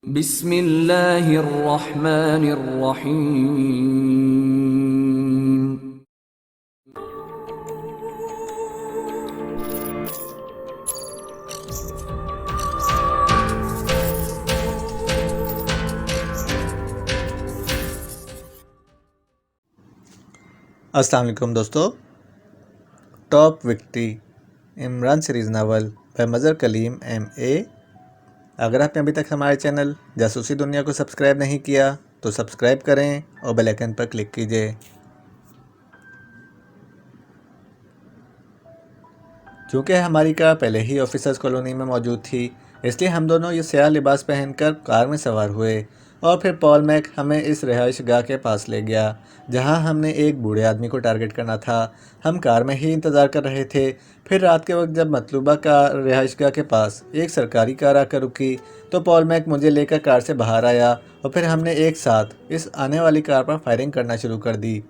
بسم اللہ الرحمن الرحیم۔ السلام علیکم دوستو، top victory Imran series novel by Mazhar claim MA۔ اگر آپ نے ابھی تک ہمارے چینل جاسوسی دنیا کو سبسکرائب نہیں کیا تو سبسکرائب کریں اور بیل آئیکن پر کلک کیجیے۔ چونکہ ہماری کار پہلے ہی آفیسرز کالونی میں موجود تھی، اس لیے ہم دونوں یہ سیاہ لباس پہن کر کار میں سوار ہوئے اور پھر پال میک ہمیں اس رہائش گاہ کے پاس لے گیا جہاں ہم نے ایک بوڑھے آدمی کو ٹارگٹ کرنا تھا۔ ہم کار میں ہی انتظار کر رہے تھے۔ پھر رات کے وقت جب مطلوبہ رہائش گاہ کے پاس ایک سرکاری کار آ کر رکی تو پال میک مجھے لے کر کار سے باہر آیا اور پھر ہم نے ایک ساتھ اس آنے والی کار پر فائرنگ کرنا شروع کر دی۔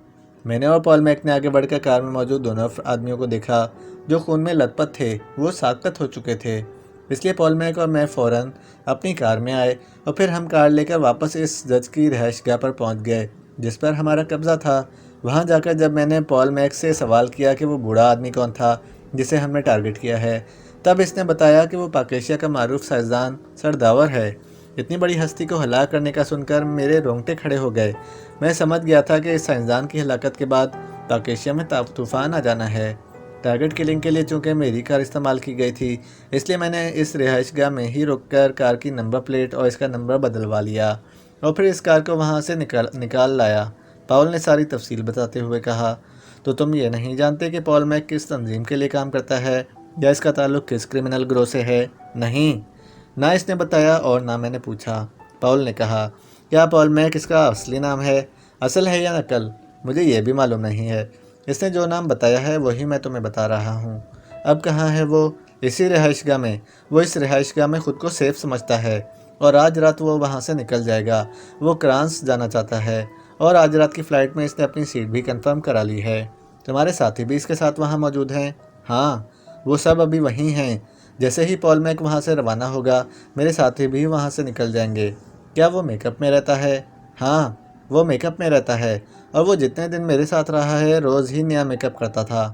میں نے اور پال میک نے آگے بڑھ کر کار میں موجود دونوں آدمیوں کو دیکھا جو خون میں لت پت تھے۔ وہ ساکت ہو چکے تھے، اس لیے پال میک اور میں فوراً اپنی کار میں آئے اور پھر ہم کار لے کر واپس اس جج کی رہائش گاہ پر پہنچ گئے جس پر ہمارا قبضہ تھا۔ وہاں جا کر جب میں نے پال میک سے سوال کیا کہ وہ بوڑھا آدمی کون تھا جسے ہم نے ٹارگٹ کیا ہے، تب اس نے بتایا کہ وہ پاکیشیا کا معروف سائنسدان سر داور ہے۔ اتنی بڑی ہستی کو ہلاک کرنے کا سن کر میرے رونگٹے کھڑے ہو گئے۔ میں سمجھ گیا تھا کہ اس سائنسدان کی ہلاکت کے بعد پاکیشیا میں طوفان آ جانا ہے۔ ٹارگٹ کلنگ کے لیے چونکہ میری کار استعمال کی گئی تھی، اس لیے میں نے اس رہائش گاہ میں ہی رک کر کار کی نمبر پلیٹ اور اس کا نمبر بدلوا لیا اور پھر اس کار کو وہاں سے نکال لایا۔ پاول نے ساری تفصیل بتاتے ہوئے کہا، تو تم یہ نہیں جانتے کہ پال میک کس تنظیم کے لیے کام کرتا ہے یا اس کا تعلق کس کرمنل گروہ سے ہے؟ نہیں، نہ اس نے بتایا اور نہ میں نے پوچھا۔ پاول نے کہا، کیا پال میک اس کا اصلی نام ہے؟ اصل ہے یا نقل؟ مجھے یہ بھی معلوم نہیں ہے۔ اس نے جو نام بتایا ہے وہی میں تمہیں بتا رہا ہوں۔ اب کہاں ہے وہ؟ اسی رہائش گاہ میں۔ وہ اس رہائش گاہ میں خود کو سیف سمجھتا ہے اور آج رات وہ وہاں سے نکل جائے گا۔ وہ کرانس جانا چاہتا ہے اور آج رات کی فلائٹ میں اس نے اپنی سیٹ بھی کنفرم کرا لی ہے۔ تمہارے ساتھی بھی اس کے ساتھ وہاں موجود ہیں؟ ہاں، وہ سب ابھی وہیں ہیں۔ جیسے ہی پال میک وہاں سے روانہ ہوگا میرے ساتھی بھی وہاں سے نکل جائیں گے۔ کیا وہ میک اپ میں رہتا ہے؟ ہاں، وہ میک اپ میں رہتا ہے اور وہ جتنے دن میرے ساتھ رہا ہے روز ہی نیا میک اپ کرتا تھا۔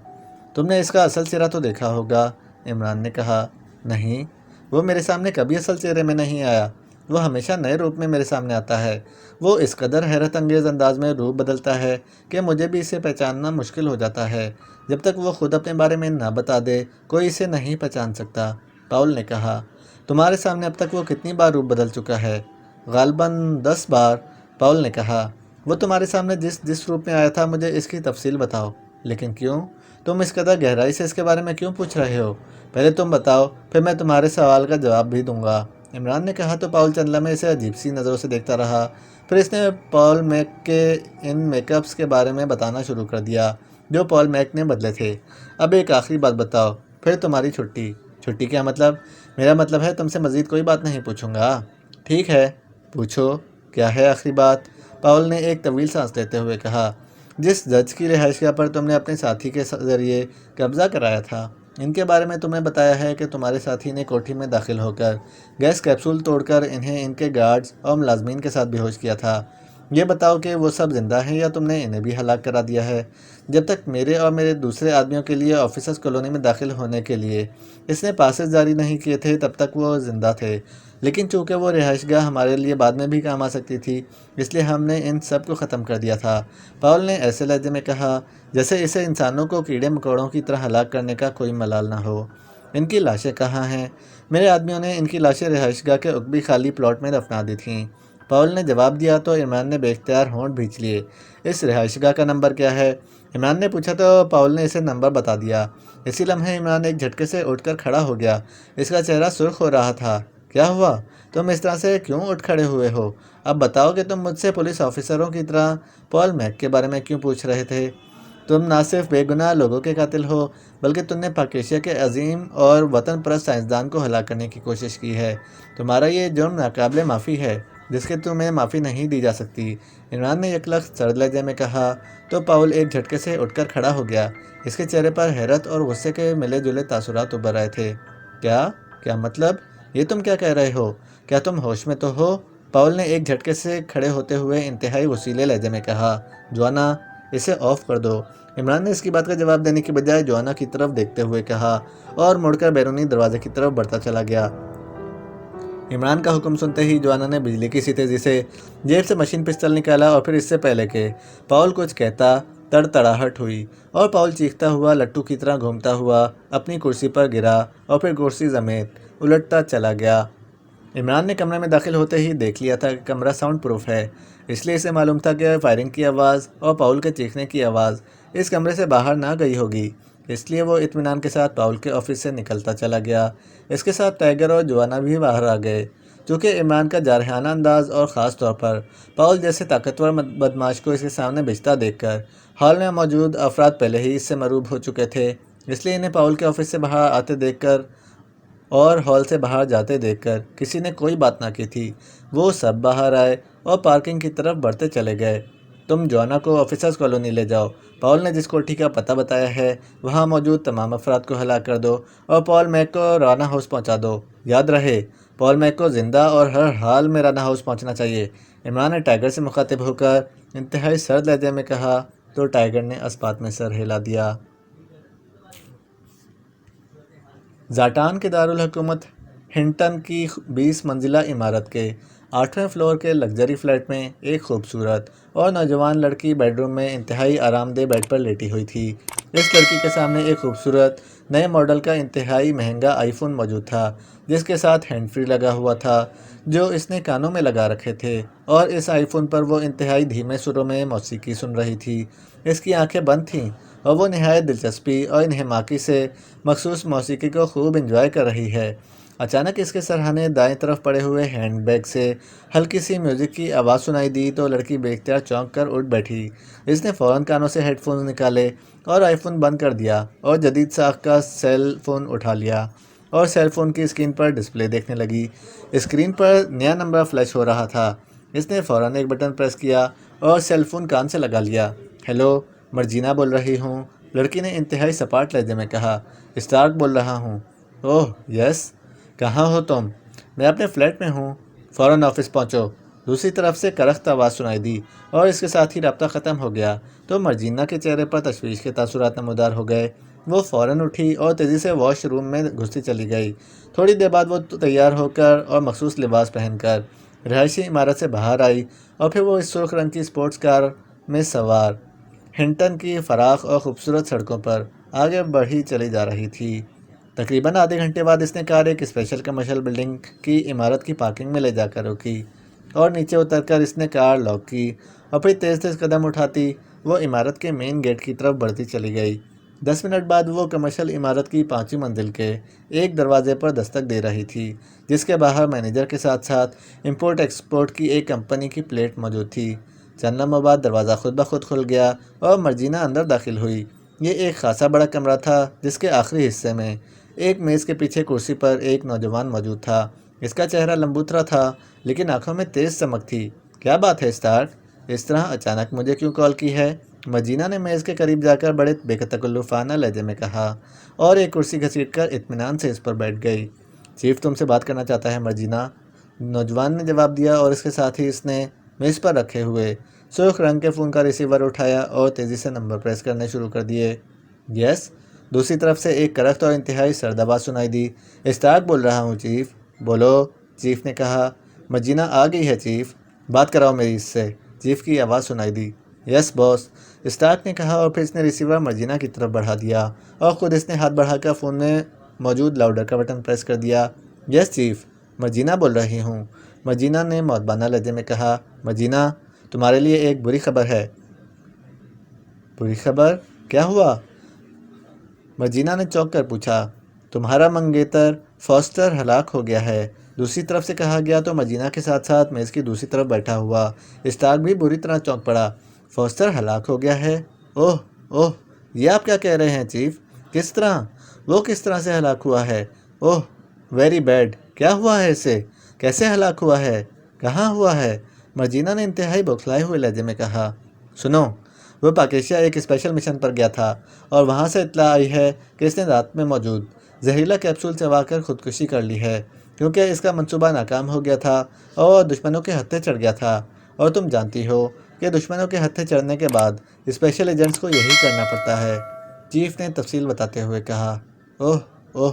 تم نے اس کا اصل چہرہ تو دیکھا ہوگا؟ عمران نے کہا، نہیں، وہ میرے سامنے کبھی اصل چہرے میں نہیں آیا۔ وہ ہمیشہ نئے روپ میں میرے سامنے آتا ہے۔ وہ اس قدر حیرت انگیز انداز میں روپ بدلتا ہے کہ مجھے بھی اسے پہچاننا مشکل ہو جاتا ہے۔ جب تک وہ خود اپنے بارے میں نہ بتا دے کوئی اسے نہیں پہچان سکتا۔ پاول نے کہا، تمہارے سامنے اب تک وہ کتنی بار روپ بدل چکا ہے؟ غالباً 10 بار۔ پاول نے کہا، وہ تمہارے سامنے جس روپ میں آیا تھا مجھے اس کی تفصیل بتاؤ۔ لیکن کیوں؟ تم اس قدر گہرائی سے اس کے بارے میں کیوں پوچھ رہے ہو؟ پہلے تم بتاؤ، پھر میں تمہارے سوال کا جواب بھی دوں گا۔ عمران نے کہا تو پاول چند لمحے اسے عجیب سی نظروں سے دیکھتا رہا۔ پھر اس نے پال میک کے ان میک اپس کے بارے میں بتانا شروع کر دیا جو پال میک نے بدلے تھے۔ اب ایک آخری بات بتاؤ، پھر تمہاری چھٹی۔ چھٹی کیا مطلب؟ میرا مطلب ہے تم سے مزید کوئی بات نہیں پوچھوں گا۔ ٹھیک ہے، پوچھو، کیا ہے آخری بات؟ پاول نے ایک طویل سانس لیتے ہوئے کہا، جس جج کی رہائش گاہ پر تم نے اپنے ساتھی کے ذریعے قبضہ کرایا تھا، ان کے بارے میں تمہیں بتایا ہے کہ تمہارے ساتھی نے کوٹھی میں داخل ہو کر گیس کیپسول توڑ کر انہیں ان کے گارڈز اور ملازمین کے ساتھ بیہوش کیا تھا۔ یہ بتاؤ کہ وہ سب زندہ ہیں یا تم نے انہیں بھی ہلاک کرا دیا ہے؟ جب تک میرے اور میرے دوسرے آدمیوں کے لیے آفیسرز کالونی میں داخل ہونے کے لیے اس نے پاسز جاری نہیں کیے تھے تب تک وہ زندہ تھے، لیکن چونکہ وہ رہائش گاہ ہمارے لیے بعد میں بھی کام آ سکتی تھی اس لیے ہم نے ان سب کو ختم کر دیا تھا۔ پاول نے ایسے لہجے میں کہا جیسے اسے انسانوں کو کیڑے مکوڑوں کی طرح ہلاک کرنے کا کوئی ملال نہ ہو۔ ان کی لاشیں کہاں ہیں؟ میرے آدمیوں نے ان کی لاشیں رہائش گاہ کے عقبی خالی پلاٹ میں دفنا دی تھیں۔ پاول نے جواب دیا تو عمران نے بے اختیار ہونٹ بھینچ لیے۔ اس رہائش گاہ کا نمبر کیا ہے؟ عمران نے پوچھا تو پاول نے اسے نمبر بتا دیا۔ اسی لمحے عمران ایک جھٹکے سے اٹھ کر کھڑا ہو گیا۔ اس کا چہرہ سرخ ہو رہا تھا۔ کیا ہوا؟ تم اس طرح سے کیوں اٹھ کھڑے ہوئے ہو؟ اب بتاؤ کہ تم مجھ سے پولیس آفیسروں کی طرح پال میک کے بارے میں کیوں پوچھ رہے تھے؟ تم نہ صرف بے گناہ لوگوں کے قاتل ہو بلکہ تم نے پاکیشیا کے عظیم اور وطن پرست سائنسدان کو ہلاک کرنے کی کوشش کی ہے۔ تمہارا یہ جرم ناقابل معافی ہے جس کے تمہیں معافی نہیں دی جا سکتی۔ عمران نے یک لخت سرد لہجے میں کہا تو پاول ایک جھٹکے سے اٹھ کر کھڑا ہو گیا۔ اس کے چہرے پر حیرت اور غصے کے ملے جلے تاثرات ابھر آئے تھے۔ کیا مطلب؟ یہ تم کیا کہہ رہے ہو؟ کیا تم ہوش میں تو ہو؟ پاول نے ایک جھٹکے سے کھڑے ہوتے ہوئے انتہائی غصیلے لہجے میں کہا۔ جوانا، اسے آف کر دو۔ عمران نے اس کی بات کا جواب دینے کی بجائے جوانا کی طرف دیکھتے ہوئے کہا اور مڑ کر بیرونی دروازے کی طرف بڑھتا چلا گیا۔ عمران کا حکم سنتے ہی جوانا نے بجلی کی سی تیزی سے جیب سے مشین پستل نکالا اور پھر اس سے پہلے کہ پاول کچھ کہتا تڑتڑاہٹ ہوئی اور پاول چیختا ہوا لٹو کی طرح گھومتا ہوا اپنی کرسی پر گرا اور پھر کرسی سمیت الٹتا چلا گیا۔ عمران نے کمرے میں داخل ہوتے ہی دیکھ لیا تھا کہ کمرہ ساؤنڈ پروف ہے، اس لیے اسے معلوم تھا کہ فائرنگ کی آواز اور پاول کے چیخنے کی آواز اس کمرے سے باہر نہ گئی ہوگی، اس لیے وہ اطمینان کے ساتھ پاول کے آفس سے نکلتا چلا گیا۔ اس کے ساتھ ٹائیگر اور جوانا بھی باہر آ گئے۔ چونکہ عمران کا جارحانہ انداز اور خاص طور پر پاول جیسے طاقتور بدماش کو اس کے سامنے بھیجتا دیکھ کر ہال میں موجود افراد پہلے ہی اس سے مرعوب ہو چکے تھے، اس لیے انہیں پاول کے آفس سے باہر آتے دیکھ کر اور ہال سے باہر جاتے دیکھ کر کسی نے کوئی بات نہ کی تھی۔ وہ سب باہر آئے اور پارکنگ کی طرف بڑھتے چلے گئے۔ تم جوانا کو آفیسرز کالونی لے جاؤ۔ پاول نے جس کوٹھی کا پتہ بتایا ہے وہاں موجود تمام افراد کو ہلاک کر دو اور پال میک کو رانا ہاؤس پہنچا دو۔ یاد رہے، پال میک کو زندہ اور ہر حال میں رانا ہاؤس پہنچنا چاہیے۔ عمران نے ٹائیگر سے مخاطب ہو کر انتہائی سرد لہجے میں کہا تو ٹائیگر نے اسپات میں سر ہلا دیا۔ زاٹان کے دارالحکومت ہنٹن کی 20 منزلہ عمارت کے 8ویں فلور کے لگژری فلیٹ میں ایک خوبصورت اور نوجوان لڑکی بیڈ روم میں انتہائی آرام دہ بیڈ پر لیٹی ہوئی تھی۔ اس لڑکی کے سامنے ایک خوبصورت نئے ماڈل کا انتہائی مہنگا آئی فون موجود تھا جس کے ساتھ ہینڈ فری لگا ہوا تھا جو اس نے کانوں میں لگا رکھے تھے، اور اس آئی فون پر وہ انتہائی دھیمے سروں میں موسیقی سن رہی تھی۔ اس کی آنکھیں بند تھیں اور وہ نہایت دلچسپی اور انہماکی سے مخصوص موسیقی کو خوب انجوائے کر رہی ہے۔ اچانک اس کے سرہانے دائیں طرف پڑے ہوئے ہینڈ بیگ سے ہلکی سی میوزک کی آواز سنائی دی تو لڑکی بے اختیار چونک کر اٹھ بیٹھی۔ اس نے فوراً کانوں سے ہیڈ فونز نکالے اور آئی فون بند کر دیا اور جدید ساخت کا سیل فون اٹھا لیا اور سیل فون کی اسکرین پر ڈسپلے دیکھنے لگی۔ اسکرین پر نیا نمبر فلیش ہو رہا تھا۔ اس نے فوراً ایک بٹن پریس کیا اور سیل فون کان سے لگا لیا۔ ہیلو، مرجینا بول رہی ہوں، لڑکی نے انتہائی سپاٹ لہجے میں کہا۔ اسٹارک بول رہا ہوں۔ اوہ یس، کہاں ہو تم؟ میں اپنے فلیٹ میں ہوں۔ فوراً آفس پہنچو۔ دوسری طرف سے کرخت آواز سنائی دی اور اس کے ساتھ ہی رابطہ ختم ہو گیا تو مرجینا کے چہرے پر تشویش کے تاثرات نمودار ہو گئے۔ وہ فوراً اٹھی اور تیزی سے واش روم میں گھستی چلی گئی۔ تھوڑی دیر بعد وہ تیار ہو کر اور مخصوص لباس پہن کر رہائشی عمارت سے باہر آئی اور پھر وہ اس سرخ رنگ کی اسپورٹس کار میں سوار ہنٹن کی فراخ اور خوبصورت سڑکوں پر آگے بڑھی چلی جا رہی تھی۔ تقریباً آدھے گھنٹے بعد اس نے کار ایک اسپیشل کمرشل بلڈنگ کی عمارت کی پارکنگ میں لے جا کر روکی اور نیچے اتر کر اس نے کار لاک کی اور پھر تیز تیز قدم اٹھاتی وہ عمارت کے مین گیٹ کی طرف بڑھتی چلی گئی۔ 10 منٹ بعد وہ کمرشل عمارت کی 5ویں منزل کے ایک دروازے پر دستک دے رہی تھی جس کے باہر مینیجر کے ساتھ ساتھ امپورٹ ایکسپورٹ کی ایک کمپنی کی پلیٹ موجود تھی۔ چند لمحوں بعد دروازہ خود بخود کھل گیا اور مرجینا اندر داخل ہوئی۔ یہ ایک خاصا بڑا کمرہ تھا جس کے آخری حصے میں ایک میز کے پیچھے کرسی پر ایک نوجوان موجود تھا۔ اس کا چہرہ لمبوترا تھا لیکن آنکھوں میں تیز چمک تھی۔ کیا بات ہے اسٹارک؟ اس طرح اچانک مجھے کیوں کال کی ہے؟ مرجینا نے میز کے قریب جا کر بڑے بے تکلفانہ لہجے میں کہا اور ایک کرسی گھسیٹ کر اطمینان سے اس پر بیٹھ گئی۔ چیف تم سے بات کرنا چاہتا ہے مرجینا، نوجوان نے جواب دیا اور اس کے ساتھ ہی اس نے میز پر رکھے ہوئے سرخ رنگ کے فون کا ریسیور اٹھایا اور تیزی سے نمبر پریس کرنے شروع کر دیے۔ یس، دوسری طرف سے ایک کرخت اور انتہائی سرد آواز سنائی دی۔ اسٹارک بول رہا ہوں چیف۔ بولو، چیف نے کہا۔ مرجینا آ گئی ہے چیف، بات کراؤ میری اس سے، چیف کی آواز سنائی دی۔ یس باس، اسٹارک نے کہا اور پھر اس نے ریسیور مرجینا کی طرف بڑھا دیا اور خود اس نے ہاتھ بڑھا کر فون میں موجود لاؤڈر کا بٹن پریس کر دیا۔ یس چیف، مرجینا بول رہی ہوں، مرجینا نے مؤدبانہ لہجے میں کہا۔ مرجینا، تمہارے لیے ایک بری خبر ہے۔ بری خبر؟ کیا ہوا؟ مرجینا نے چونک کر پوچھا۔ تمہارا منگیتر فوسٹر ہلاک ہو گیا ہے، دوسری طرف سے کہا گیا تو مرجینا کے ساتھ ساتھ میز کی دوسری طرف بیٹھا ہوا اسٹارک بھی بری طرح چونک پڑا۔ فوسٹر ہلاک ہو گیا ہے؟ اوہ اوہ، یہ آپ کیا کہہ رہے ہیں چیف؟ کس طرح؟ وہ کس طرح سے ہلاک ہوا ہے؟ اوہ ویری بیڈ، کیا ہوا ہے اسے؟ کیسے ہلاک ہوا ہے؟ کہاں ہوا ہے؟ مرجینا نے انتہائی بوکھلائے ہوئے لہجے میں کہا۔ سنو، وہ پاکیشیا ایک اسپیشل مشن پر گیا تھا اور وہاں سے اطلاع آئی ہے کہ اس نے رات میں موجود زہریلا کیپسول چبا کر خودکشی کر لی ہے۔ کیونکہ اس کا منصوبہ ناکام ہو گیا تھا اور دشمنوں کے ہتھے چڑھ گیا تھا، اور تم جانتی ہو کہ دشمنوں کے ہتھے چڑھنے کے بعد اسپیشل ایجنٹس کو یہی کرنا پڑتا ہے۔ چیف نے تفصیل بتاتے ہوئے کہا۔ اوہ اوہ،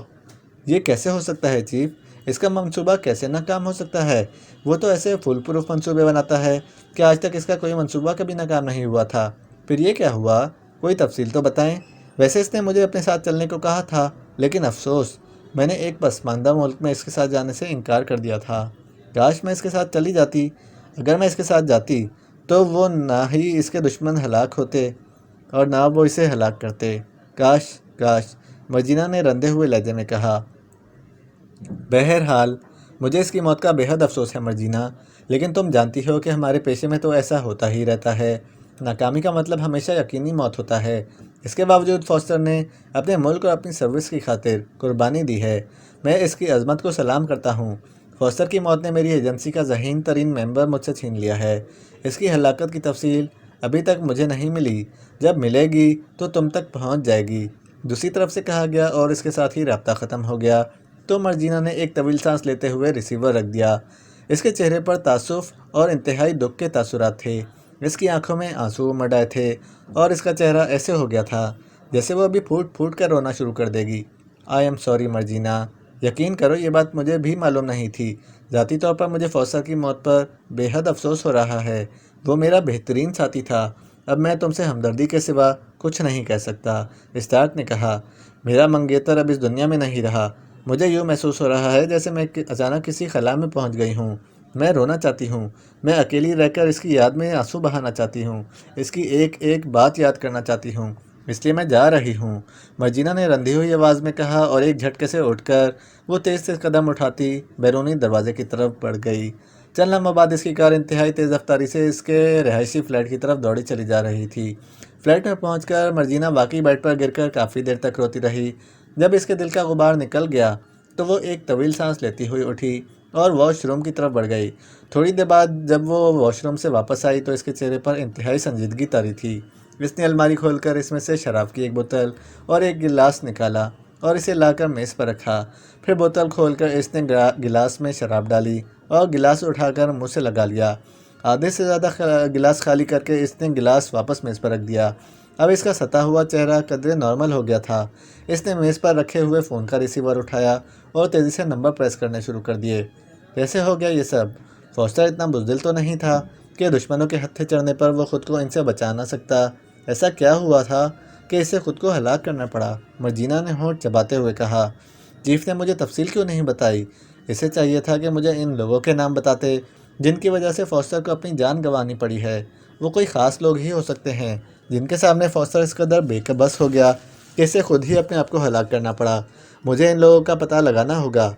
یہ کیسے ہو سکتا ہے چیف؟ اس کا منصوبہ کیسے ناکام ہو سکتا ہے؟ وہ تو ایسے فول پروف منصوبے بناتا ہے کہ آج تک اس کا کوئی منصوبہ کبھی ناکام نہیں ہوا تھا۔ پھر یہ کیا ہوا؟ کوئی تفصیل تو بتائیں۔ ویسے اس نے مجھے اپنے ساتھ چلنے کو کہا تھا، لیکن افسوس، میں نے ایک پسماندہ ملک میں اس کے ساتھ جانے سے انکار کر دیا تھا۔ کاش میں اس کے ساتھ چلی جاتی۔ اگر میں اس کے ساتھ جاتی تو وہ نہ ہی اس کے دشمن ہلاک ہوتے اور نہ وہ اسے ہلاک کرتے۔ کاش کاش، مرجینہ نے رندے ہوئے لہجے میں کہا۔ بہرحال مجھے اس کی موت کا بے حد افسوس ہے مرجینہ، لیکن تم جانتی ہو کہ ہمارے پیشے میں تو ایسا ہوتا ہی رہتا ہے۔ ناکامی کا مطلب ہمیشہ یقینی موت ہوتا ہے۔ اس کے باوجود فوسٹر نے اپنے ملک اور اپنی سروس کی خاطر قربانی دی ہے۔ میں اس کی عظمت کو سلام کرتا ہوں۔ فوسٹر کی موت نے میری ایجنسی کا ذہین ترین ممبر مجھ سے چھین لیا ہے۔ اس کی ہلاکت کی تفصیل ابھی تک مجھے نہیں ملی، جب ملے گی تو تم تک پہنچ جائے گی، دوسری طرف سے کہا گیا، اور اس کے ساتھ ہی رابطہ ختم ہو گیا۔ تو مرجینہ نے ایک طویل سانس لیتے ہوئے ریسیور رکھ دیا۔ اس کے چہرے پر تأسف اور انتہائی دکھ کے تاثرات تھے۔ اس کی آنکھوں میں آنسو امڑ آئے تھے اور اس کا چہرہ ایسے ہو گیا تھا جیسے وہ ابھی پھوٹ پھوٹ کر رونا شروع کر دے گی۔ آئی ایم سوری مرجینہ، یقین کرو یہ بات مجھے بھی معلوم نہیں تھی۔ ذاتی طور پر مجھے فوسٹر کی موت پر بے حد افسوس ہو رہا ہے۔ وہ میرا بہترین ساتھی تھا۔ اب میں تم سے ہمدردی کے سوا کچھ نہیں کہہ سکتا، اسٹارک نے کہا۔ میرا منگیتر اب اس دنیا میں نہیں رہا۔ مجھے یوں محسوس ہو رہا ہے جیسے میں اچانک کسی خلا میں پہنچ گئی ہوں۔ میں رونا چاہتی ہوں۔ میں اکیلی رہ کر اس کی یاد میں آنسو بہانا چاہتی ہوں۔ اس کی ایک ایک بات یاد کرنا چاہتی ہوں۔ اس لیے میں جا رہی ہوں، مرجینہ نے رندھی ہوئی آواز میں کہا، اور ایک جھٹکے سے اٹھ کر وہ تیز تیز قدم اٹھاتی بیرونی دروازے کی طرف بڑھ گئی۔ چند لمحوں بعد اس کی کار انتہائی تیز رفتاری سے اس کے رہائشی فلیٹ کی طرف دوڑی چلی جا رہی تھی۔ فلیٹ میں پہنچ کر مرجینہ واقعی بیڈ پر گر کر کافی دیر تک روتی رہی۔ جب اس کے دل کا غبار نکل گیا تو وہ ایک طویل سانس لیتی ہوئی اٹھی اور واش روم کی طرف بڑھ گئی۔ تھوڑی دیر بعد جب وہ واش روم سے واپس آئی تو اس کے چہرے پر انتہائی سنجیدگی طاری تھی۔ اس نے الماری کھول کر اس میں سے شراب کی ایک بوتل اور ایک گلاس نکالا اور اسے لا کر میز پر رکھا۔ پھر بوتل کھول کر اس نے گلاس میں شراب ڈالی اور گلاس اٹھا کر منہ سے لگا لیا۔ آدھے سے زیادہ گلاس خالی کر کے اس نے گلاس واپس میز پر رکھ دیا۔ اب اس کا ستا ہوا چہرہ قدرے نارمل ہو گیا تھا۔ اس نے میز پر رکھے ہوئے فون کا ریسیور اٹھایا اور تیزی سے نمبر پریس کرنے شروع کر دیے۔ کیسے ہو گیا یہ سب؟ فوسٹر اتنا بزدل تو نہیں تھا کہ دشمنوں کے ہتھے چڑھنے پر وہ خود کو ان سے بچا نہ سکتا۔ ایسا کیا ہوا تھا کہ اسے خود کو ہلاک کرنا پڑا؟ مرجینہ نے ہونٹ چباتے ہوئے کہا۔ چیف نے مجھے تفصیل کیوں نہیں بتائی؟ اسے چاہیے تھا کہ مجھے ان لوگوں کے نام بتاتے جن کی وجہ سے فوسٹر کو اپنی جان گنوانی پڑی ہے۔ وہ کوئی خاص لوگ ہی ہو سکتے ہیں جن کے سامنے فوسٹر اس قدر بے بس ہو گیا کہ اسے خود ہی اپنے آپ کو ہلاک کرنا پڑا۔ مجھے ان لوگوں کا پتہ لگانا ہوگا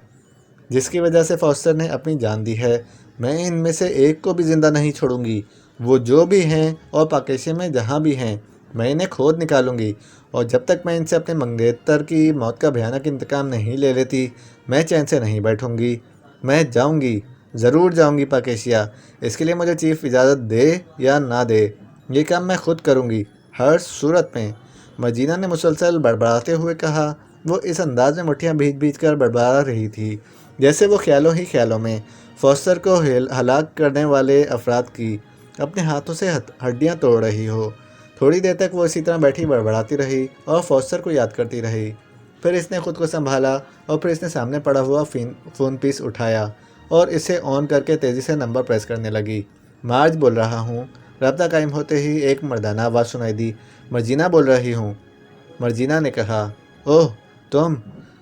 جس کی وجہ سے فوسٹر نے اپنی جان دی ہے۔ میں ان میں سے ایک کو بھی زندہ نہیں چھوڑوں گی۔ وہ جو بھی ہیں اور پاکیشے میں جہاں بھی ہیں، میں انہیں کھود نکالوں گی، اور جب تک میں ان سے اپنے منگیتر کی موت کا بھیانک انتقام نہیں لے لیتی، میں چین سے نہیں بیٹھوں گی۔ میں جاؤں گی، ضرور جاؤں گی پاکیشیا۔ اس کے لیے مجھے چیف اجازت دے یا نہ دے، یہ کام میں خود کروں گی، ہر صورت میں، مرجینہ نے مسلسل بڑبڑاتے ہوئے کہا۔ وہ اس انداز میں مٹھیاں بھیج بھیج کر بڑبڑا رہی تھی جیسے وہ خیالوں ہی خیالوں میں فوسٹر کو ہلاک کرنے والے افراد کی اپنے ہاتھوں سے ہڈیاں توڑ رہی ہو۔ تھوڑی دیر تک وہ اسی طرح بیٹھی بڑبڑاتی رہی اور فوسٹر کو یاد کرتی رہی۔ پھر اس نے خود کو سنبھالا اور پھر اس نے سامنے پڑا ہوا فون پیس اٹھایا اور اسے آن کر کے تیزی سے نمبر پریس کرنے لگی۔ مارج بول رہا ہوں۔ رابطہ قائم ہوتے ہی ایک مردانہ آواز سنائی دی۔ مرجینہ بول رہی ہوں، مرجینہ نے کہا۔ اوہ تم؟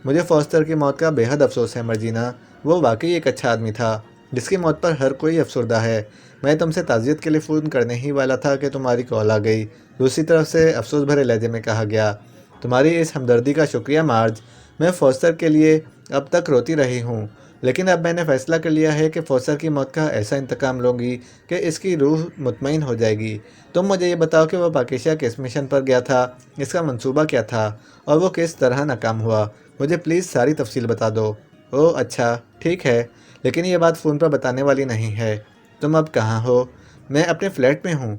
مجھے فوسٹر کی موت کا بے حد افسوس ہے مرجینہ۔ وہ واقعی ایک اچھا آدمی تھا جس کی موت پر ہر کوئی افسردہ ہے۔ میں تم سے تعزیت کے لیے فون کرنے ہی والا تھا کہ تمہاری کال آ گئی، دوسری طرف سے افسوس بھرے لہجے میں کہا گیا۔ تمہاری اس ہمدردی کا شکریہ مارج۔ میں فوسٹر کے لیے اب تک روتی رہی ہوں، لیکن اب میں نے فیصلہ کر لیا ہے کہ فوسٹر کی موت کا ایسا انتقام لوں گی کہ اس کی روح مطمئن ہو جائے گی۔ تم مجھے یہ بتاؤ کہ وہ پاکیشیا کس مشن پر گیا تھا، اس کا منصوبہ کیا تھا، اور وہ کس طرح ناکام ہوا۔ مجھے پلیز ساری تفصیل بتا دو۔ اوہ اچھا، ٹھیک ہے، لیکن یہ بات فون پر بتانے والی نہیں ہے۔ تم اب کہاں ہو؟ میں اپنے فلیٹ میں ہوں،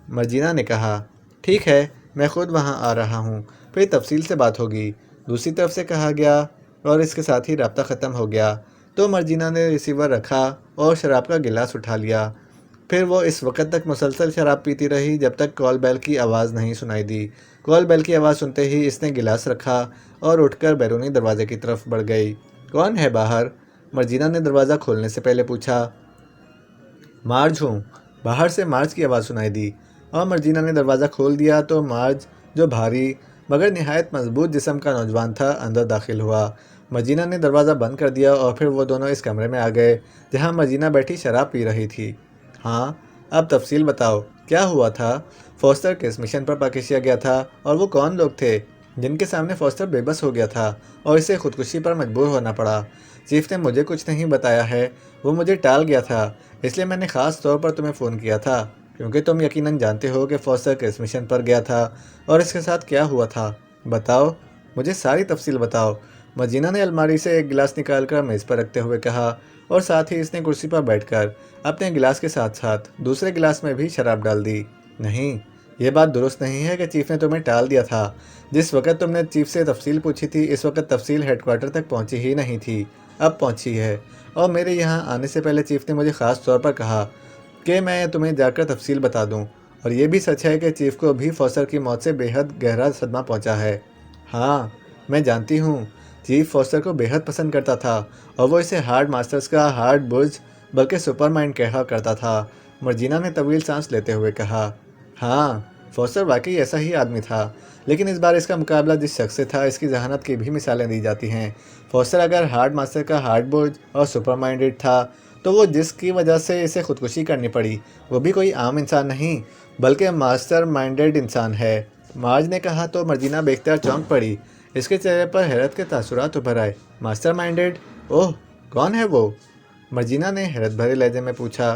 مرجینہ نے کہا۔ ٹھیک ہے، میں خود وہاں آ رہا ہوں، پھر تفصیل سے بات ہوگی، دوسری طرف سے کہا گیا، اور اس کے ساتھ ہی رابطہ ختم ہو گیا۔ تو مرجینہ نے ریسیور رکھا اور شراب کا گلاس اٹھا لیا۔ پھر وہ اس وقت تک مسلسل شراب پیتی رہی جب تک کال بیل کی آواز نہیں سنائی دی۔ کال بیل کی آواز سنتے ہی اس نے گلاس رکھا اور اٹھ کر بیرونی دروازے کی طرف بڑھ گئی۔ کون ہے باہر؟ مرجینہ نے دروازہ کھولنے سے پہلے پوچھا۔ مارج ہوں، باہر سے مارج کی آواز سنائی دی، اور مرجینہ نے دروازہ کھول دیا تو مارج، جو بھاری مگر نہایت مضبوط جسم کا نوجوان تھا، اندر داخل ہوا۔ مرجینہ نے دروازہ بند کر دیا اور پھر وہ دونوں اس کمرے میں آ گئے جہاں مرجینہ بیٹھی شراب پی رہی تھی۔ ہاں، اب تفصیل بتاؤ، کیا ہوا تھا؟ فوسٹر کس مشن پر پاکیزیا گیا تھا اور وہ کون لوگ تھے جن کے سامنے فوسٹر بے بس ہو گیا تھا اور اسے خودکشی پر مجبور ہونا پڑا؟ چیف نے مجھے کچھ نہیں بتایا ہے، وہ مجھے ٹال گیا تھا، اس لیے میں نے خاص طور پر تمہیں فون کیا تھا کیونکہ تم یقیناً جانتے ہو کہ فوسٹر کس مشن پر گیا تھا اور اس کے ساتھ کیا ہوا تھا۔ بتاؤ، مجھے ساری تفصیل بتاؤ۔ مرجینہ نے الماری سے ایک گلاس نکال کر میز پر رکھتے ہوئے کہا، اور ساتھ ہی اس نے کرسی پر بیٹھ کر اپنے گلاس کے ساتھ ساتھ دوسرے گلاس میں بھی شراب ڈال دی۔ نہیں، یہ بات درست نہیں ہے کہ چیف نے تمہیں ٹال دیا تھا۔ جس وقت تم نے چیف سے تفصیل پوچھی تھی اس وقت تفصیل ہیڈ کوارٹر تک پہنچی ہی نہیں تھی، اب پہنچی ہے، اور میرے یہاں آنے سے پہلے چیف نے مجھے خاص طور پر کہا کہ میں تمہیں جا کر تفصیل بتا دوں، اور یہ بھی سچ ہے کہ چیف کو بھی فوسٹر کی موت سے بے حد گہرا صدمہ پہنچا ہے۔ ہاں، میں جانتی ہوں، چیف فوسٹر کو بے حد پسند کرتا تھا اور وہ اسے ہارڈ ماسٹرز کا ہارڈ برج بلکہ سپر مائنڈ کہا کرتا تھا۔ مرجینہ نے طویل سانس لیتے ہوئے کہا، ہاں، فوسٹر واقعی ایسا ہی آدمی تھا، لیکن اس بار اس کا مقابلہ جس شخص سے تھا اس کی ذہانت کی بھی مثالیں دی جاتی ہیں۔ فوسٹر اگر ہارڈ ماسٹر کا ہارڈ برج اور سپر مائنڈڈ تھا تو وہ جس کی وجہ سے اسے خودکشی کرنی پڑی وہ بھی کوئی عام انسان نہیں بلکہ ماسٹر مائنڈڈ انسان ہے۔ مارج نے کہا تو مرجینہ بے اختیار چونک پڑی، اس کے چہرے پر حیرت کے تاثرات ابھر آئے۔ Master minded? اوہ، کون ہے وہ؟ مرجینہ نے حیرت بھرے لہجے میں پوچھا۔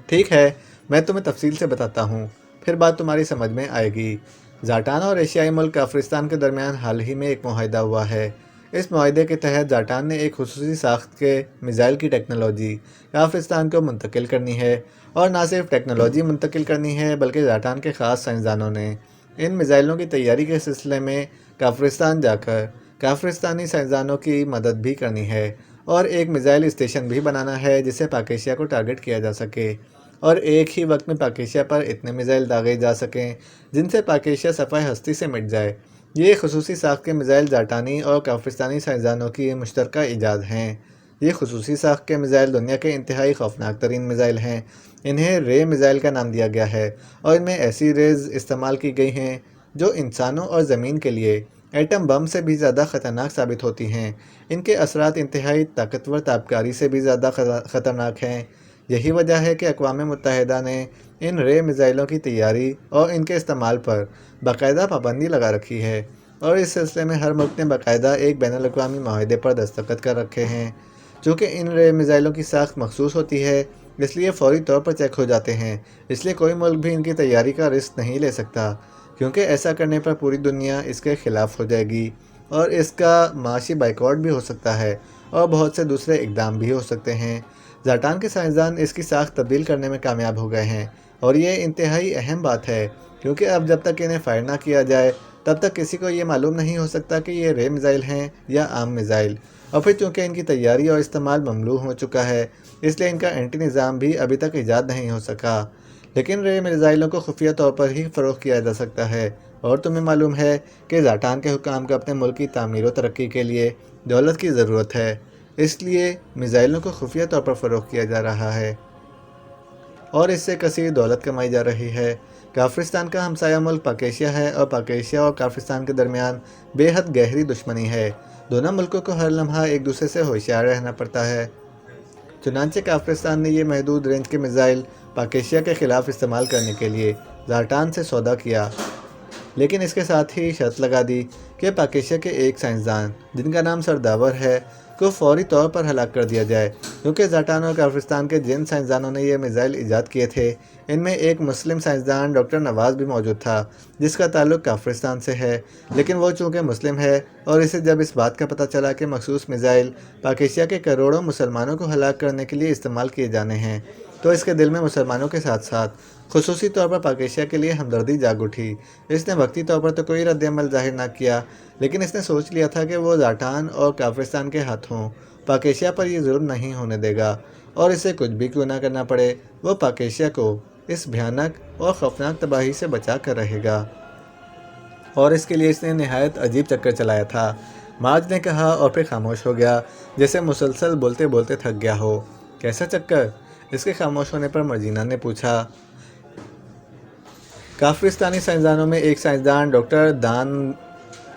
ٹھیک ہے، میں تمہیں تفصیل سے بتاتا ہوں، پھر بات تمہاری سمجھ میں آئے گی۔ زاٹان اور ایشیائی ملک کافرستان کے درمیان حال ہی میں ایک معاہدہ ہوا ہے۔ اس معاہدے کے تحت زاٹان نے ایک خصوصی ساخت کے میزائل کی ٹیکنالوجی کافرستان کو منتقل کرنی ہے، اور نہ صرف ٹیکنالوجی منتقل کرنی ہے بلکہ زاٹان کے خاص سائنسدانوں نے ان میزائلوں کی تیاری کے سلسلے میں کافرستان جا کر کافرستانی سائنسدانوں کی مدد بھی کرنی ہے، اور ایک میزائل اسٹیشن بھی بنانا ہے جس سے پاکیزیا کو ٹارگٹ کیا جا سکے، اور ایک ہی وقت میں پاکیزیا پر اتنے میزائل داغے جا سکیں جن سے پاکیزیا صفحہ ہستی سے مٹ جائے۔ یہ خصوصی ساخت کے میزائل زاٹانی اور کافرستانی سائنسدانوں کی مشترکہ ایجاد ہیں۔ یہ خصوصی ساخت کے میزائل دنیا کے انتہائی خوفناک ترین میزائل ہیں۔ انہیں رے میزائل کا نام دیا گیا ہے، اور ان میں ایسی ریز استعمال کی گئی ہیں جو انسانوں اور زمین کے لیے ایٹم بم سے بھی زیادہ خطرناک ثابت ہوتی ہیں۔ ان کے اثرات انتہائی طاقتور تابکاری سے بھی زیادہ خطرناک ہیں۔ یہی وجہ ہے کہ اقوام متحدہ نے ان رے میزائلوں کی تیاری اور ان کے استعمال پر باقاعدہ پابندی لگا رکھی ہے، اور اس سلسلے میں ہر ملک نے باقاعدہ ایک بین الاقوامی معاہدے پر دستخط کر رکھے ہیں۔ چونکہ ان رے میزائلوں کی ساخت مخصوص ہوتی ہے اس لیے فوری طور پر چیک ہو جاتے ہیں، اس لیے کوئی ملک بھی ان کی تیاری کا رسک نہیں لے سکتا، کیونکہ ایسا کرنے پر پوری دنیا اس کے خلاف ہو جائے گی، اور اس کا معاشی بائیکاٹ بھی ہو سکتا ہے، اور بہت سے دوسرے اقدام بھی ہو سکتے ہیں۔ زاٹان کے سائنسدان اس کی ساخت تبدیل کرنے میں کامیاب ہو گئے ہیں، اور یہ انتہائی اہم بات ہے کیونکہ اب جب تک انہیں فائر نہ کیا جائے تب تک کسی کو یہ معلوم نہیں ہو سکتا کہ یہ رے میزائل ہیں یا عام میزائل، اور پھر چونکہ ان کی تیاری اور استعمال ممنوع ہو چکا ہے اس لیے ان کا اینٹی نظام بھی ابھی تک ایجاد نہیں ہو سکا، لیکن رے میزائلوں کو خفیہ طور پر ہی فروغ کیا جا سکتا ہے، اور تمہیں معلوم ہے کہ زاٹان کے حکام کو اپنے ملک کی تعمیر و ترقی کے لیے دولت کی ضرورت ہے، اس لیے میزائلوں کو خفیہ طور پر فروغ کیا جا رہا ہے، اور اس سے کثیر دولت کمائی جا رہی ہے۔ کافرستان کا ہمسایہ ملک پاکیزیا ہے، اور پاکیزیا اور کافرستان کے درمیان بے حد گہری دشمنی ہے۔ دونوں ملکوں کو ہر لمحہ ایک دوسرے سے ہوشیار رہنا پڑتا ہے۔ چنانچہ کافرستان نے یہ محدود رینج کے میزائل پاکیزیا کے خلاف استعمال کرنے کے لیے زاٹان سے سودا کیا، لیکن اس کے ساتھ ہی شرط لگا دی کہ پاکیزیا کے ایک سائنسدان جن کا نام سرداور ہے کو فوری طور پر ہلاک کر دیا جائے، کیونکہ زاٹان اور کافرستان کے جن سائنسدانوں نے یہ میزائل ایجاد کیے تھے ان میں ایک مسلم سائنسدان ڈاکٹر نواز بھی موجود تھا جس کا تعلق کافرستان سے ہے، لیکن وہ چونکہ مسلم ہے اور اسے جب اس بات کا پتہ چلا کہ مخصوص میزائل پاکیزیا کے کروڑوں مسلمانوں کو ہلاک کرنے کے لیے استعمال کیے جانے ہیں تو اس کے دل میں مسلمانوں کے ساتھ ساتھ خصوصی طور پر پاکیزیا کے لیے ہمدردی جاگ اٹھی۔ اس نے وقتی طور پر تو کوئی رد عمل ظاہر نہ کیا، لیکن اس نے سوچ لیا تھا کہ وہ زاٹان اور کافرستان کے ہاتھوں پاکیشیا پر یہ ظلم نہیں ہونے دے گا، اور اسے کچھ بھی کیوں نہ کرنا پڑے وہ پاکیشیا کو اس بھیانک اور خوفناک تباہی سے بچا کر رہے گا۔ اور اس کے لیے اس نے نہایت عجیب چکر چلایا تھا۔ مارج نے کہا اور پھر خاموش ہو گیا، جیسے مسلسل بولتے بولتے تھک گیا ہو۔ کیسا چکر؟ اس کے خاموش ہونے پر مرجینا نے پوچھا۔ کافرستانی سائنسدانوں میں ایک سائنسدان ڈاکٹر دان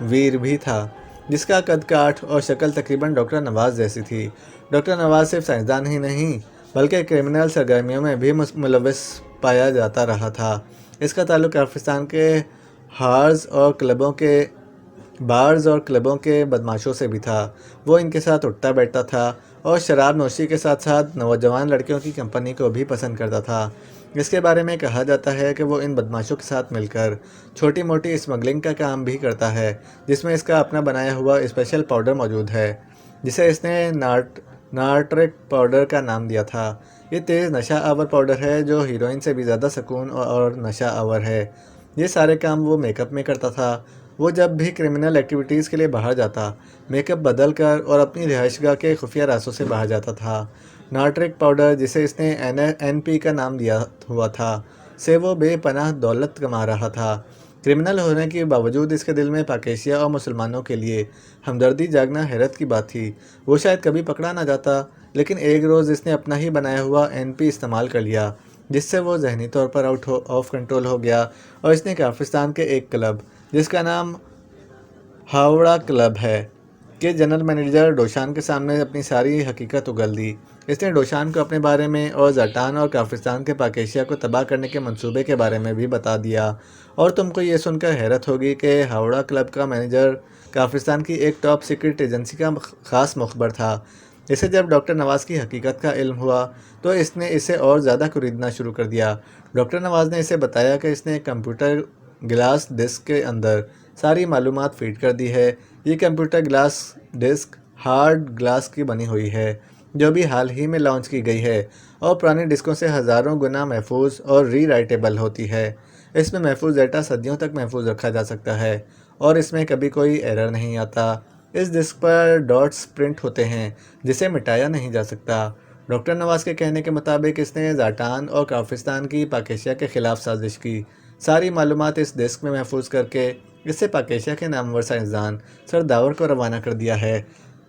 ویر بھی تھا، جس کا قد کاٹ اور شکل تقریباً ڈاکٹر نواز جیسی تھی۔ ڈاکٹر نواز صرف سائنسدان ہی نہیں بلکہ کرمنل سرگرمیوں میں بھی ملوث پایا جاتا رہا تھا۔ اس کا تعلق کافرستان کے بارز اور کلبوں کے بدماشوں سے بھی تھا۔ وہ ان کے ساتھ اٹھتا بیٹھتا تھا اور شراب نوشی کے ساتھ ساتھ نوجوان لڑکیوں کی کمپنی کو بھی پسند کرتا تھا۔ اس کے بارے میں کہا جاتا ہے کہ وہ ان بدماشوں کے ساتھ مل کر چھوٹی موٹی اسمگلنگ کا کام بھی کرتا ہے، جس میں اس کا اپنا بنایا ہوا اسپیشل پاؤڈر موجود ہے، جسے اس نے نارٹرک پاؤڈر کا نام دیا تھا۔ یہ تیز نشہ آور پاؤڈر ہے جو ہیروئن سے بھی زیادہ سکون اور نشہ آور ہے۔ یہ سارے کام وہ میک اپ میں کرتا تھا۔ وہ جب بھی کرمنل ایکٹیویٹیز کے لیے باہر جاتا، میک اپ بدل کر اور اپنی رہائش گاہ کے خفیہ راستوں سے باہر جاتا تھا۔ نارٹرک پاؤڈر، جسے اس نے NP کا نام دیا ہوا تھا، سے وہ بے پناہ دولت کما رہا تھا۔ کرمنل ہونے کے باوجود اس کے دل میں پاکیشیا اور مسلمانوں کے لیے ہمدردی جاگنا حیرت کی بات تھی۔ وہ شاید کبھی پکڑا نہ جاتا، لیکن ایک روز اس نے اپنا ہی بنایا ہوا NP استعمال کر لیا، جس سے وہ ذہنی طور پر آف کنٹرول ہو گیا، اور اس نے کافرستان کے ایک کلب، جس کا نام ہاوڑا کلب ہے، کے جنرل مینیجر ڈوشان کے سامنے اپنی ساری حقیقت اگل دی۔ اس نے ڈوشان کو اپنے بارے میں اور زاٹان اور کافرستان کے پاکیشیا کو تباہ کرنے کے منصوبے کے بارے میں بھی بتا دیا۔ اور تم کو یہ سن کر حیرت ہوگی کہ ہاوڑا کلب کا مینیجر کافرستان کی ایک ٹاپ سیکرٹ ایجنسی کا خاص مخبر تھا۔ اسے جب ڈاکٹر نواز کی حقیقت کا علم ہوا تو اس نے اسے اور زیادہ خریدنا شروع کر دیا۔ ڈاکٹر نواز نے اسے بتایا کہ اس نے کمپیوٹر گلاس ڈسک کے اندر ساری معلومات فیڈ کر دی ہے۔ یہ computer glass disk hard glass کی بنی ہوئی ہے، جو بھی حال ہی میں لانچ کی گئی ہے، اور پرانی ڈسکوں سے ہزاروں گنا محفوظ اور ری رائٹیبل ہوتی ہے۔ اس میں محفوظ ڈیٹا صدیوں تک محفوظ رکھا جا سکتا ہے، اور اس میں کبھی کوئی ایرر نہیں آتا۔ اس ڈسک پر ڈاٹس پرنٹ ہوتے ہیں جسے مٹایا نہیں جا سکتا۔ ڈاکٹر نواز کے کہنے کے مطابق اس نے زاٹان اور کافرستان کی پاکیشیا کے خلاف سازش کی، ساری معلومات اس ڈسک میں محفوظ کر کے اس سے پاکیشیا کے نامور سائنسدان سرداور کو روانہ کر دیا ہے۔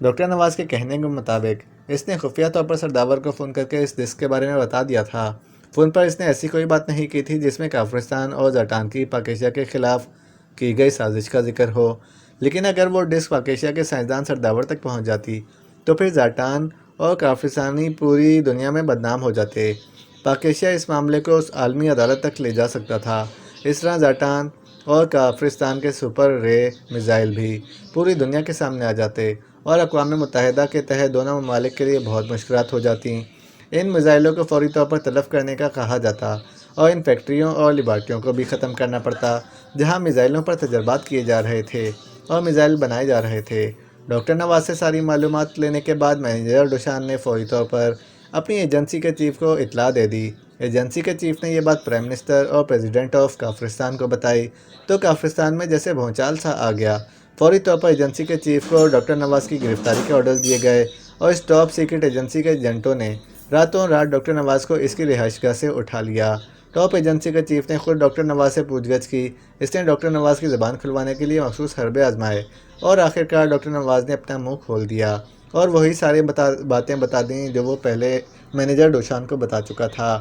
ڈاکٹر نواز کے کہنے کے مطابق اس نے خفیہ طور پر سرداور کو فون کر کے اس ڈسک کے بارے میں بتا دیا تھا۔ فون پر اس نے ایسی کوئی بات نہیں کی تھی جس میں کافرستان اور زاٹان کی پاکیشیا کے خلاف کی گئی سازش کا ذکر ہو، لیکن اگر وہ ڈسک پاکیشیا کے سائنسدان سرداور تک پہنچ جاتی تو پھر زاٹان اور کافرستانی پوری دنیا میں بدنام ہو جاتے۔ پاکیشیا اس معاملے کو اس عالمی عدالت تک لے جا سکتا تھا۔ اس طرح زاٹان اور کافرستان کے سپر رے میزائل بھی پوری دنیا کے سامنے آ جاتے، اور اقوام متحدہ کے تحت دونوں ممالک کے لیے بہت مشکلات ہو جاتیں۔ ان میزائلوں کو فوری طور پر تلف کرنے کا کہا جاتا، اور ان فیکٹریوں اور لیبارٹریوں کو بھی ختم کرنا پڑتا جہاں میزائلوں پر تجربات کیے جا رہے تھے اور میزائل بنائے جا رہے تھے۔ ڈاکٹر نواز سے ساری معلومات لینے کے بعد مینیجر ڈوشان نے فوری طور پر اپنی ایجنسی کے چیف کو اطلاع دے دی۔ ایجنسی کے چیف نے یہ بات پرائم منسٹر اور پریزیڈنٹ آف کافرستان کو بتائی تو کافرستان میں جیسے بھونچال سا آ گیا۔ فوری طور پر ایجنسی کے چیف کو ڈاکٹر نواز کی گرفتاری کے آرڈرز دیے گئے، اور اس ٹاپ سیکرٹ ایجنسی کے ایجنٹوں نے راتوں رات ڈاکٹر نواز کو اس کی رہائش گاہ سے اٹھا لیا۔ ٹاپ ایجنسی کے چیف نے خود ڈاکٹر نواز سے پوچھ گچھ کی۔ اس نے ڈاکٹر نواز کی زبان کھلوانے کے لیے مخصوص حربے آزمائے، اور آخرکار ڈاکٹر نواز نے اپنا منہ کھول دیا اور وہی ساری باتیں بتا دیں جو وہ پہلے مینیجر ڈوشان کو بتا چکا تھا۔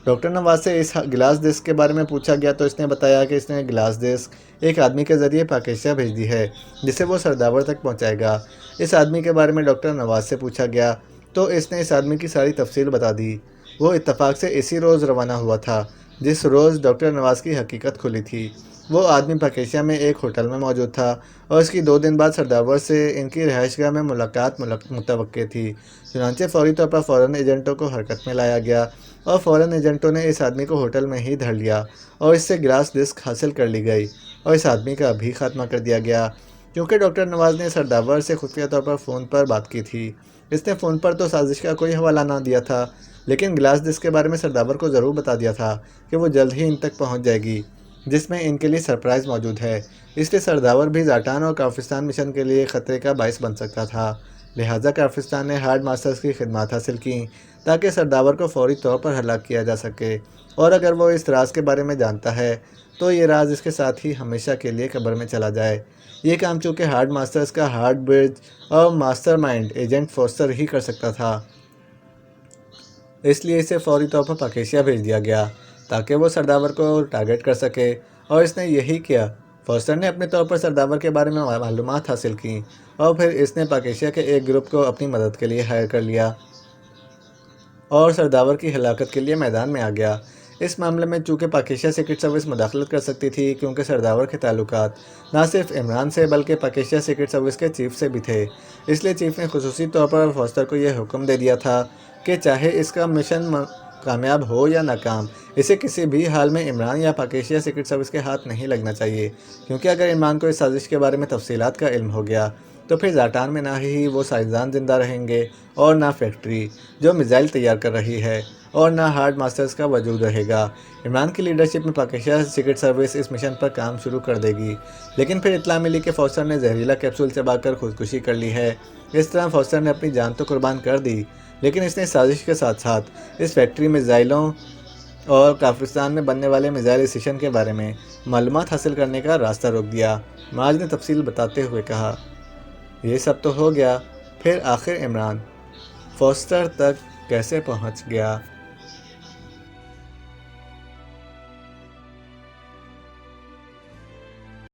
ڈاکٹر نواز سے اس گلاس ڈسک کے بارے میں پوچھا گیا تو اس نے بتایا کہ اس نے گلاس ڈسک ایک آدمی کے ذریعے پاکیشیا بھیج دی ہے، جسے وہ سرداور تک پہنچائے گا۔ اس آدمی کے بارے میں ڈاکٹر نواز سے پوچھا گیا تو اس نے اس آدمی کی ساری تفصیل بتا دی۔ وہ اتفاق سے اسی روز روانہ ہوا تھا جس روز ڈاکٹر نواز کی حقیقت کھلی تھی۔ وہ آدمی پاکیشیا میں ایک ہوٹل میں موجود تھا، اور اس کی 2 دن بعد سرداور سے ان کی رہائش گاہ میں ملاقات متوقع تھی۔ چنانچہ فوری طور پر فوراً ایجنٹوں کو حرکت میں لایا گیا، اور فوراً ایجنٹوں نے اس آدمی کو ہوٹل میں ہی دھر لیا، اور اس سے گلاس ڈسک حاصل کر لی گئی، اور اس آدمی کا بھی خاتمہ کر دیا گیا۔ کیونکہ ڈاکٹر نواز نے سرداور سے خفیہ طور پر فون پر بات کی تھی، اس نے فون پر تو سازش کا کوئی حوالہ نہ دیا تھا، لیکن گلاس ڈسک کے بارے میں سرداور کو ضرور بتا دیا تھا کہ وہ جلد ہی ان تک پہنچ جائے گی، جس میں ان کے لیے سرپرائز موجود ہے۔ اس لیے سرداور بھی زاٹان اور کافرستان مشن کے لیے خطرے کا باعث بن سکتا تھا۔ لہٰذا کافرستان نے ہارڈ ماسٹرز کی خدمات حاصل کیں تاکہ سرداور کو فوری طور پر ہلاک کیا جا سکے، اور اگر وہ اس راز کے بارے میں جانتا ہے تو یہ راز اس کے ساتھ ہی ہمیشہ کے لیے قبر میں چلا جائے۔ یہ کام چونکہ ہارڈ ماسٹرز کا ہارڈ برج اور ماسٹر مائنڈ ایجنٹ فوسٹر ہی کر سکتا تھا، اس لیے اسے فوری طور پر پاکیشیا بھیج دیا گیا تاکہ وہ سرداور کو ٹارگٹ کر سکے، اور اس نے یہی کیا۔ فوسٹر نے اپنے طور پر سرداور کے بارے میں معلومات حاصل کیں اور پھر اس نے پاکیشیا کے ایک گروپ کو اپنی مدد کے لیے ہائر کر لیا اور سرداور کی ہلاکت کے لیے میدان میں آ گیا۔ اس معاملے میں چونکہ پاکیشیا سیکرٹ سروس مداخلت کر سکتی تھی، کیونکہ سرداور کے تعلقات نہ صرف عمران سے بلکہ پاکیشیا سیکرٹ سروس کے چیف سے بھی تھے، اس لیے چیف نے خصوصی طور پر فوسٹر کو یہ حکم دے دیا تھا کہ چاہے اس کا مشن کامیاب ہو یا ناکام، اسے کسی بھی حال میں عمران یا پاکیشیا سیکرٹ سروس کے ہاتھ نہیں لگنا چاہیے، کیونکہ اگر عمران کو اس سازش کے بارے میں تفصیلات کا علم ہو گیا تو پھر زاٹان میں نہ ہی وہ سائنسدان زندہ رہیں گے اور نہ فیکٹری جو میزائل تیار کر رہی ہے اور نہ ہارڈ ماسٹرز کا وجود رہے گا۔ عمران کی لیڈرشپ میں پاکیشیا سیکرٹ سروس اس مشن پر کام شروع کر دے گی، لیکن پھر اطلاع ملی کہ فوسٹر نے زہریلا کیپسول چبا کر خودکشی کر لی ہے۔ اس طرح فوسٹر نے اپنی جان تو قربان کر دی، لیکن اس نے اس سازش کے ساتھ ساتھ اس فیکٹری میزائلوں اور کافرستان میں بننے والے میزائل اسٹیشن کے بارے میں معلومات حاصل کرنے کا راستہ روک دیا۔ معاذ نے تفصیل بتاتے ہوئے کہا، یہ سب تو ہو گیا، پھر آخر عمران فوسٹر تک کیسے پہنچ گیا؟